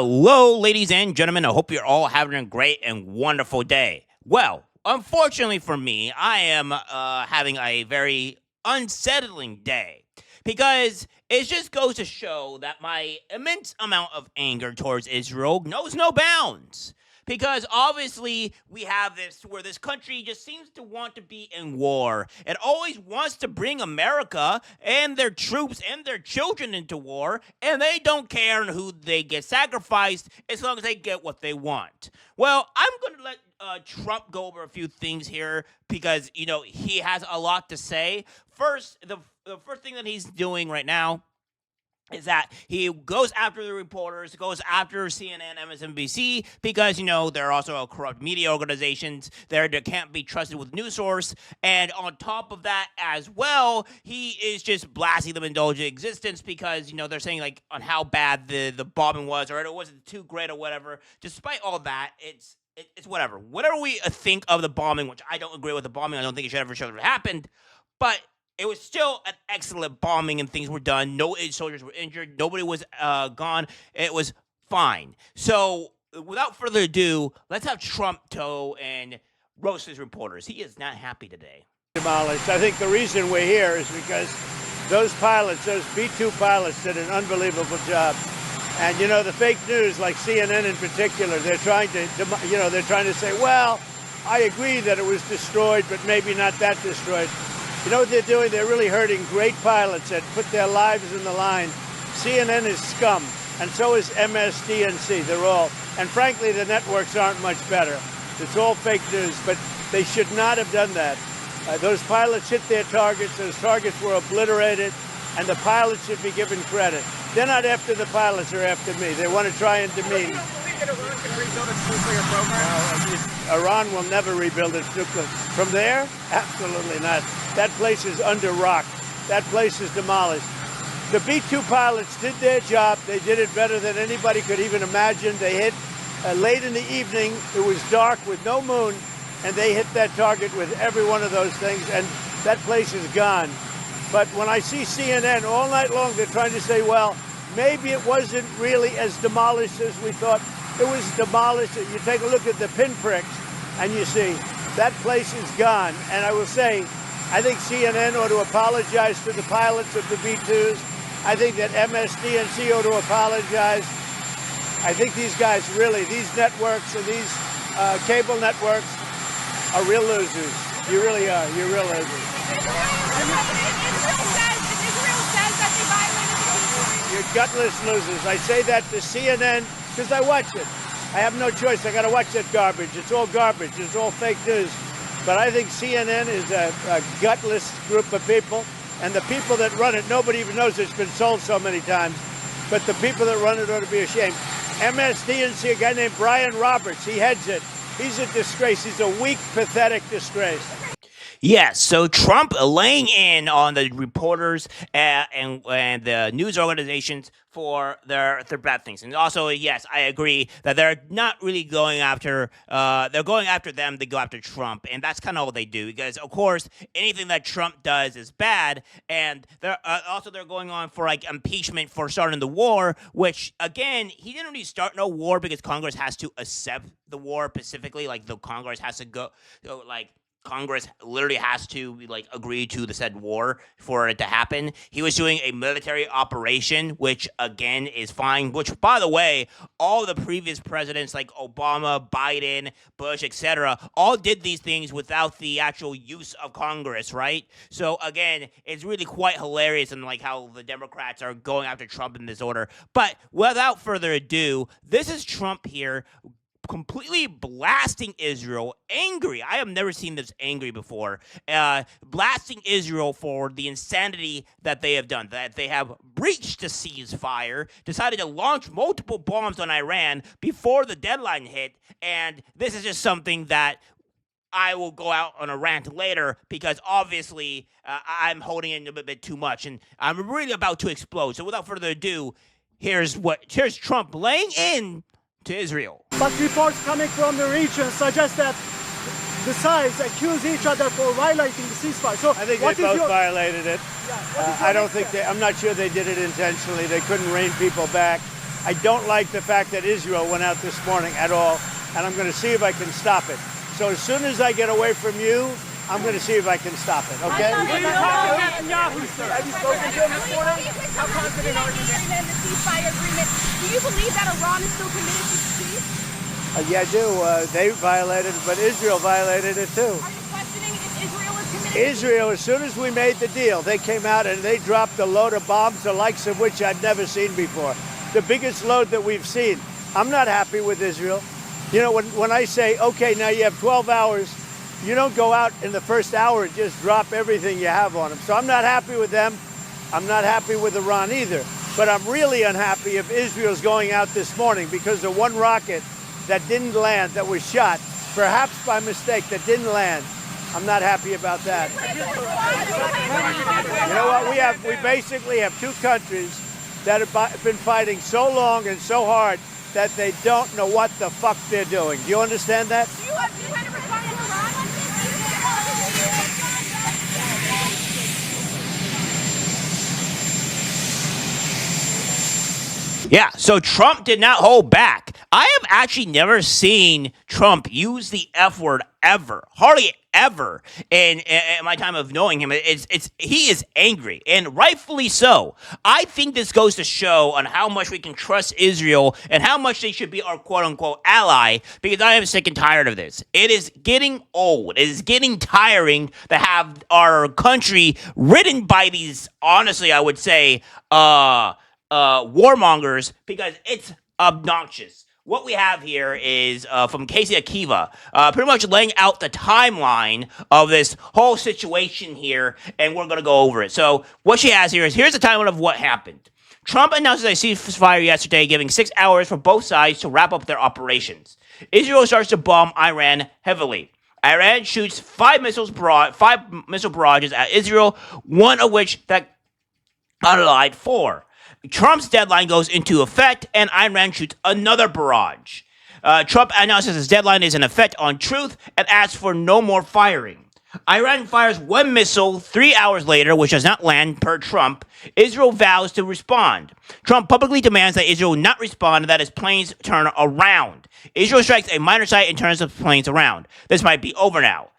Hello, ladies and gentlemen. I hope you're all having a great and wonderful day. Well, unfortunately for me, I am having a very unsettling day because it just goes to show that my immense amount of anger towards Israel knows no bounds. Because obviously we have this where this country just seems to want to be in war. It always wants to bring America and their troops and their children into war, and they don't care who they get sacrificed as long as they get what they want. Well, I'm going to let Trump go over a few things here because, he has a lot to say. First, the first thing that he's doing right now is that he goes after the reporters, goes after CNN, MSNBC, because, they're also corrupt media organizations. They can't be trusted with news source. And on top of that as well, he is just blasting them indulgent existence because, they're saying, on how bad the bombing was or it wasn't too great or whatever. Despite all that, it's whatever. Whatever we think of the bombing, which I don't agree with the bombing. I don't think it should have happened. But it was still an excellent bombing and things were done. No soldiers were injured. Nobody was gone. It was fine. So without further ado, let's have Trump toe and roast his reporters. He is not happy today. Demolished. I think the reason we're here is because those pilots, those B-2 pilots, did an unbelievable job. And, the fake news, like CNN in particular, they're trying to say, well, I agree that it was destroyed, but maybe not that destroyed. You know what they're doing? They're really hurting great pilots that put their lives in the line. CNN is scum, and so is MSDNC. They're all. And frankly, the networks aren't much better. It's all fake news, but they should not have done that. Those pilots hit their targets. Those targets were obliterated, and the pilots should be given credit. They're not after the pilots, they're after me. They want to try and demean. Iran can rebuild its nuclear program? Iran will never rebuild its nuclear. From there? Absolutely not. That place is under rock. That place is demolished. The B-2 pilots did their job. They did it better than anybody could even imagine. They hit late in the evening. It was dark with no moon, and they hit that target with every one of those things, and that place is gone. But when I see CNN all night long, they're trying to say, well, maybe it wasn't really as demolished as we thought. It was demolished. You take a look at the pinpricks, and you see that place is gone. And I will say, I think CNN ought to apologize to the pilots of the B-2s. I think that MSDNC ought to apologize. I think these guys really, these networks and these cable networks are real losers. You really are. You're real losers. Israel says that they violated the peace. You're gutless losers. I say that to CNN because I watch it. I have no choice. I got to watch that garbage. It's all garbage. It's all fake news. But I think CNN is a gutless group of people. And the people that run it, nobody even knows it's been sold so many times. But the people that run it ought to be ashamed. MSDNC, a guy named Brian Roberts, he heads it. He's a disgrace. He's a weak, pathetic disgrace. Yes, so Trump laying in on the reporters and the news organizations for their bad things. And also, yes, I agree that they're not really going after, they're going after them, they go after Trump. And that's kind of what they do because, of course, anything that Trump does is bad. And they're going on for, impeachment for starting the war, which, again, he didn't really start no war because Congress has to accept the war specifically. The Congress has to go Congress literally has to agree to the said war for it to happen. He was doing a military operation, which again is fine. Which, by the way, all the previous presidents like Obama, Biden, Bush, etc., all did these things without the actual use of Congress, right? So again, it's really quite hilarious and how the Democrats are going after Trump in this order. But without further ado, this is Trump here, completely blasting Israel, angry. I have never seen this angry before. Blasting Israel for the insanity that they have done, that they have breached the ceasefire, decided to launch multiple bombs on Iran before the deadline hit, and this is just something that I will go out on a rant later because obviously I'm holding in a bit too much, and I'm really about to explode. So without further ado, here's Trump laying in to Israel. But reports coming from the region suggest that the sides accuse each other for violating the ceasefire. So I think they both violated it. I'm not sure they did it intentionally. They couldn't rein people back. I don't like the fact that Israel went out this morning at all, and I'm going to see if I can stop it. So as soon as I get away from you, I'm going to see if I can stop it, okay? Have you spoken to him this morning? How confident are you that the ceasefire agreement? Do you believe that Iran is still committed to peace? Yeah, I do. They violated it, but Israel violated it too. Are you questioning if Israel is committed? Israel, as soon as we made the deal, they came out and they dropped a load of bombs, the likes of which I'd never seen before. The biggest load that we've seen. I'm not happy with Israel. You know, when I say, okay, now you have 12 hours, you don't go out in the first hour and just drop everything you have on them. So I'm not happy with them. I'm not happy with Iran either. But I'm really unhappy if Israel's going out this morning because of one rocket that didn't land, that was shot, perhaps by mistake, that didn't land. I'm not happy about that. You know what? We basically have two countries that have been fighting so long and so hard that they don't know what the fuck they're doing. Do you understand that? Do you have to respond to Iran on this? Yeah, so Trump did not hold back. I have actually never seen Trump use the F word ever, hardly ever in my time of knowing him. He is angry, and rightfully so. I think this goes to show on how much we can trust Israel and how much they should be our quote-unquote ally, because I am sick and tired of this. It is getting old. It is getting tiring to have our country ridden by these, honestly, I would say, warmongers, because it's obnoxious. What we have here is from Casey Akiva, pretty much laying out the timeline of this whole situation here, and we're going to go over it. So what she has here is, here's the timeline of what happened. Trump announces a ceasefire yesterday, giving 6 hours for both sides to wrap up their operations. Israel starts to bomb Iran heavily. Iran shoots five missile barrages at Israel, one of which that allied 4. Trump's deadline goes into effect, and Iran shoots another barrage. Trump announces his deadline is in effect on truth and asks for no more firing. Iran fires one missile 3 hours later, which does not land per Trump. Israel vows to respond. Trump publicly demands that Israel not respond and that his planes turn around. Israel strikes a minor site and turns the planes around. This might be over now.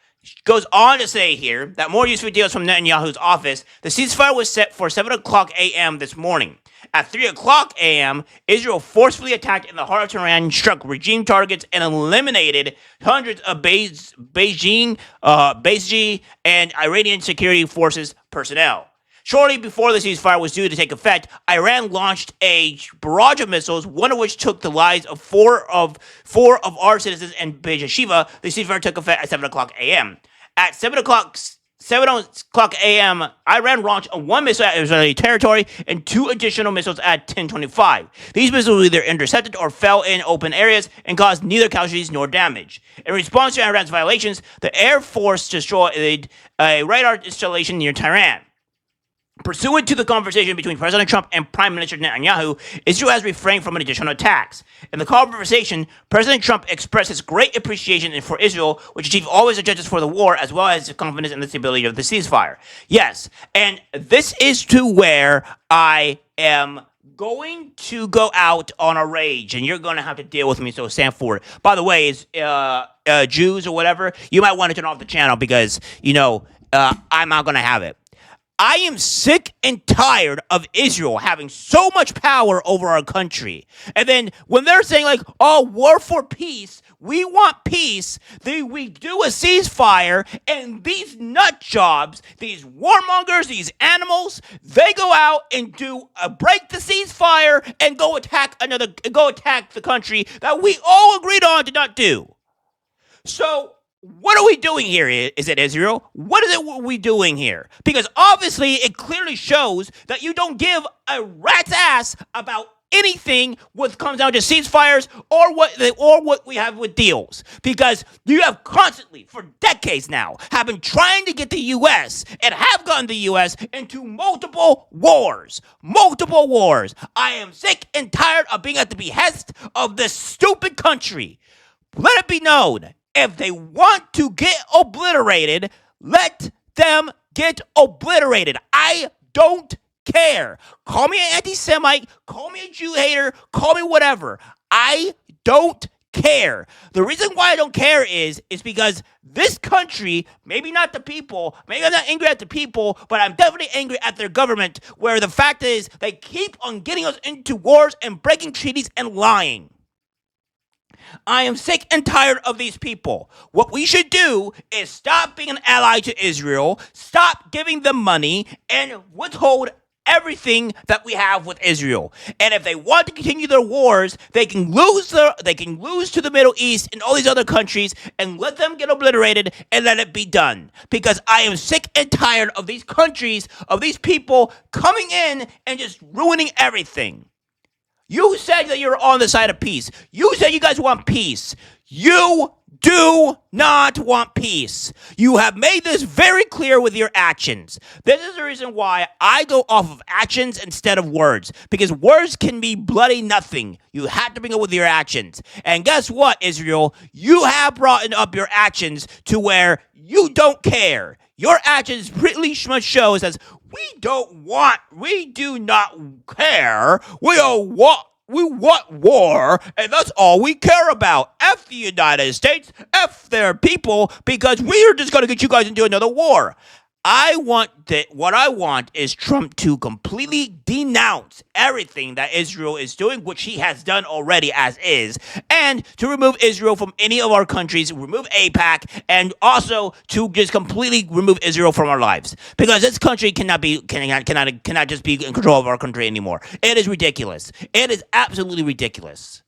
Goes on to say here that more useful deals from Netanyahu's office. The ceasefire was set for 7 o'clock a.m. this morning. At 3 o'clock a.m., Israel forcefully attacked in the heart of Tehran, struck regime targets, and eliminated hundreds of Beijing and Iranian security forces personnel. Shortly before the ceasefire was due to take effect, Iran launched a barrage of missiles, one of which took the lives of four of our citizens in Beis Yeshiva. The ceasefire took effect at 7 o'clock a.m. At 7 o'clock a.m., Iran launched one missile at Israeli territory and 2 additional missiles at 10:25. These missiles were either intercepted or fell in open areas and caused neither casualties nor damage. In response to Iran's violations, the Air Force destroyed a radar installation near Tehran. Pursuant to the conversation between President Trump and Prime Minister Netanyahu, Israel has refrained from additional attacks. In the conversation, President Trump expressed his great appreciation for Israel, which achieved all his objectives for the war, as well as his confidence in the stability of the ceasefire. Yes, and this is to where I am going to go out on a rage, and you're going to have to deal with me, so stand for it. By the way, Jews or whatever, you might want to turn off the channel because, I'm not going to have it. I am sick and tired of Israel having so much power over our country. And then when they're saying war for peace, we want peace, then we do a ceasefire, and these nut jobs, these warmongers, these animals, they go out and break the ceasefire and go attack the country that we all agreed on to not do. So what are we doing here? Is it Israel? What is it we doing here? Because obviously it clearly shows that you don't give a rat's ass about anything what comes down to ceasefires or what we have with deals. Because you have constantly, for decades now, have been trying to get the U.S. and have gotten the U.S. into multiple wars. Multiple wars. I am sick and tired of being at the behest of this stupid country. Let it be known, if they want to get obliterated, let them get obliterated. I don't care. Call me an anti-Semite, call me a Jew hater, call me whatever. I don't care. The reason why I don't care is because this country, maybe not the people, maybe I'm not angry at the people, but I'm definitely angry at their government, where the fact is they keep on getting us into wars and breaking treaties and lying. I am sick and tired of these people. What we should do is stop being an ally to Israel, stop giving them money, and withhold everything that we have with Israel. And if they want to continue their wars, they can lose to the Middle East and all these other countries and let them get obliterated and let it be done. Because I am sick and tired of these countries, of these people coming in and just ruining everything. You said that you're on the side of peace. You said you guys want peace. You do not want peace. You have made this very clear with your actions. This is the reason why I go off of actions instead of words. Because words can be bloody nothing. You have to bring it with your actions. And guess what, Israel? You have brought up your actions to where you don't care. Your actions pretty much shows as we do not care. We want war, and that's all we care about. F the United States, F their people, because we are just going to get you guys into another war. What I want is Trump to completely denounce everything that Israel is doing, which he has done already as is, and to remove Israel from any of our countries, remove AIPAC, and also to just completely remove Israel from our lives. Because this country cannot just be in control of our country anymore. It is ridiculous. It is absolutely ridiculous.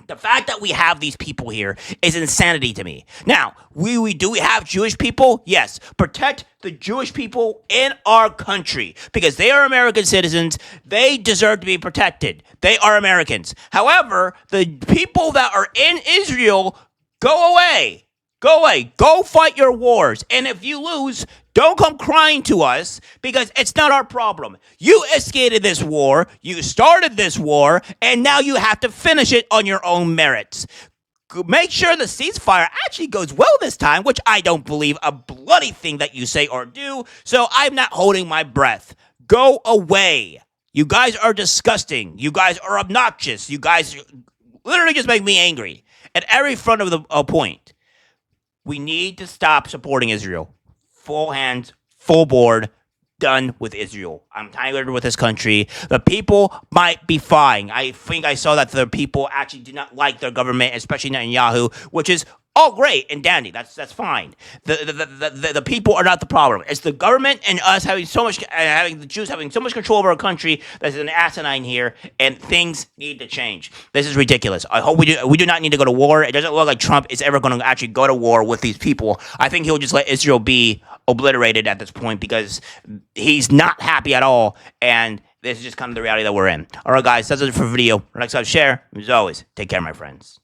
The fact that we have these people here is insanity to me. Now, we have Jewish people? Yes. Protect the Jewish people in our country because they are American citizens. They deserve to be protected. They are Americans. However, the people that are in Israel, go away. Go away. Go fight your wars. And if you lose, don't come crying to us because it's not our problem. You instigated this war, you started this war, and now you have to finish it on your own merits. Make sure the ceasefire actually goes well this time, which I don't believe a bloody thing that you say or do, so I'm not holding my breath. Go away. You guys are disgusting. You guys are obnoxious. You guys literally just make me angry at every front of the point. We need to stop supporting Israel. Full hands, full board, done with Israel. I'm tired with this country. The people might be fine. I think I saw that the people actually do not like their government, especially Netanyahu, which is all great and dandy. That's fine. The people are not the problem. It's the government and us having the Jews having so much control over our country that's an asinine here, and things need to change. This is ridiculous. I hope we do not need to go to war. It doesn't look like Trump is ever going to actually go to war with these people. I think he'll just let Israel be obliterated at this point because he's not happy at all, and this is just kind of the reality that we're in. All right, guys, that's it for the video. Like, subscribe, share. As always, take care, my friends.